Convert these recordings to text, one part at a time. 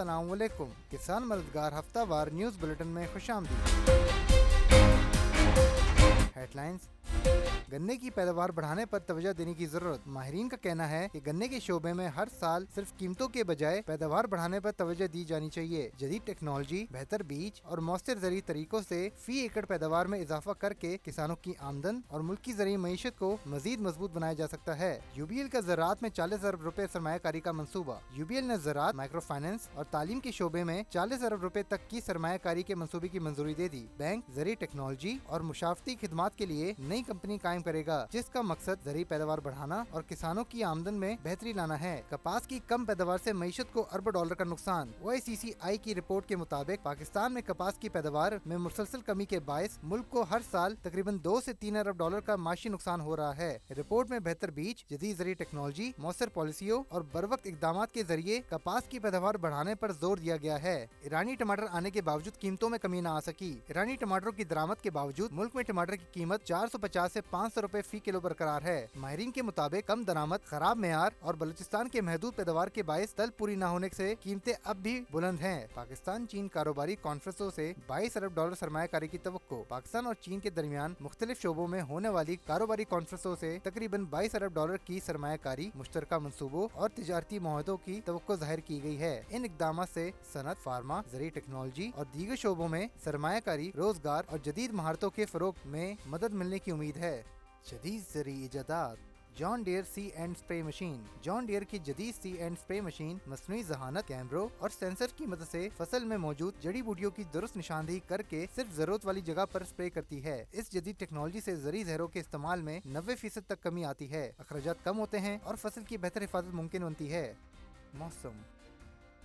السلام علیکم، کسان مددگار ہفتہ وار نیوز بلیٹن میں خوش آمدید۔ ہیڈ لائنز: گنے کی پیداوار بڑھانے پر توجہ دینے کی ضرورت۔ ماہرین کا کہنا ہے کہ گنے کے شعبے میں ہر سال صرف قیمتوں کے بجائے پیداوار بڑھانے پر توجہ دی جانی چاہیے۔ جدید ٹیکنالوجی، بہتر بیج اور مؤثر زرعی طریقوں سے فی ایکڑ پیداوار میں اضافہ کر کے کسانوں کی آمدن اور ملک کی زرعی معیشت کو مزید مضبوط بنایا جا سکتا ہے۔ یو بی ایل کا زراعت میں 40 ارب روپے سرمایہ کاری کا منصوبہ۔ یو بی ایل نے زراعت، مائکرو فائنانس اور تعلیم کے شعبے میں 40 ارب روپے تک کی سرمایہ کاری کے منصوبے کی منظوری دے دی۔ بینک زرعی ٹیکنالوجی اور مشاورتی خدمات کے لیے نئی کمپنی قائم کرے گا، جس کا مقصد زرعی پیداوار بڑھانا اور کسانوں کی آمدن میں بہتری لانا ہے۔ کپاس کی کم پیداوار سے معیشت کو اربوں ڈالر کا نقصان۔ او آئی سی سی آئی کی رپورٹ کے مطابق پاکستان میں کپاس کی پیداوار میں مسلسل کمی کے باعث ملک کو ہر سال تقریباً 2 سے 3 ارب ڈالر کا معاشی نقصان ہو رہا ہے۔ رپورٹ میں بہتر بیج، جدید زرعی ٹیکنالوجی، مؤثر پالیسیوں اور بروقت اقدامات کے ذریعے کپاس کی پیداوار بڑھانے پر زور دیا گیا ہے۔ ایرانی ٹماٹر آنے کے باوجود قیمتوں میں کمی نہ آ سکی۔ ایرانی ٹماٹروں کی درآمد کے باوجود ملک میں ٹماٹر کی قیمت 450 سے 500 روپے فی کلو برقرار ہے۔ ماہرین کے مطابق کم درآمد، خراب معیار اور بلوچستان کے محدود پیداوار کے باعث تل پوری نہ ہونے سے قیمتیں اب بھی بلند ہیں۔ پاکستان چین کاروباری کانفرنسوں سے 22 ارب ڈالر سرمایہ کاری کی توقع۔ پاکستان اور چین کے درمیان مختلف شعبوں میں ہونے والی کاروباری کانفرنسوں سے تقریباً 22 ارب ڈالر کی سرمایہ کاری، مشترکہ منصوبوں اور تجارتی معاہدوں کی توقع ظاہر کی گئی ہے۔ ان اقدامات سے صنعت، فارما، زرعی ٹیکنالوجی اور دیگر شعبوں میں سرمایہ کاری، روزگار اور جدید مہارتوں کے فروغ میں مدد ملنے کی امید ہے۔ جدید زرعی ایجادات: جان ڈیئر سی and spray machine. John Deere کی جدید سی اینڈ اسپرے مشین مصنوعی ذہانت، کیمروں اور سینسر کی مدد سے فصل میں موجود جڑی بوٹیوں کی درست نشاندہی کر کے صرف ضرورت والی جگہ پر اسپرے کرتی ہے۔ اس جدید ٹیکنالوجی سے زرعی زہروں کے استعمال میں 90% تک کمی آتی ہے، اخراجات کم ہوتے ہیں اور فصل کی بہتر حفاظت ممکن بنتی ہے۔ موسم: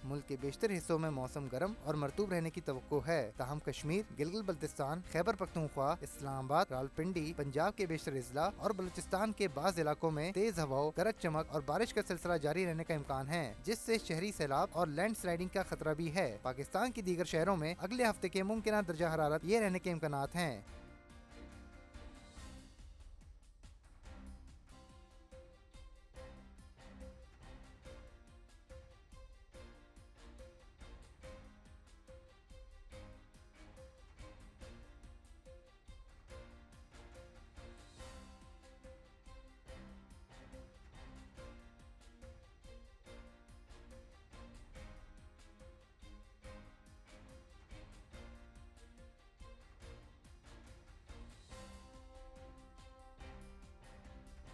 ملک کے بیشتر حصوں میں موسم گرم اور مرطوب رہنے کی توقع ہے، تاہم کشمیر، گلگت بلتستان، خیبر پختونخوا، اسلام آباد، راولپنڈی، پنجاب کے بیشتر اضلاع اور بلوچستان کے بعض علاقوں میں تیز ہواؤں، گرج چمک اور بارش کا سلسلہ جاری رہنے کا امکان ہے، جس سے شہری سیلاب اور لینڈ سلائڈنگ کا خطرہ بھی ہے۔ پاکستان کے دیگر شہروں میں اگلے ہفتے کے ممکنہ درجہ حرارت یہ رہنے کے امکانات ہیں۔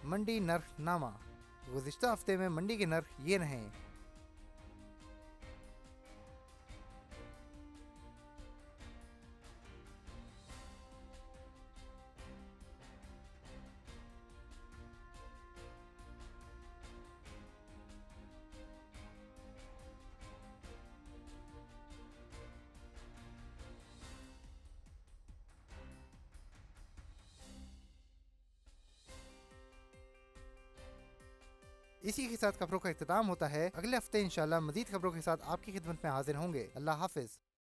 منڈی نرخ نامہ: گزشتہ ہفتے میں منڈی کے نرخ یہ رہیں۔ اسی کے ساتھ خبروں کا اختتام ہوتا ہے۔ اگلے ہفتے انشاءاللہ مزید خبروں کے ساتھ آپ کی خدمت میں حاضر ہوں گے۔ اللہ حافظ۔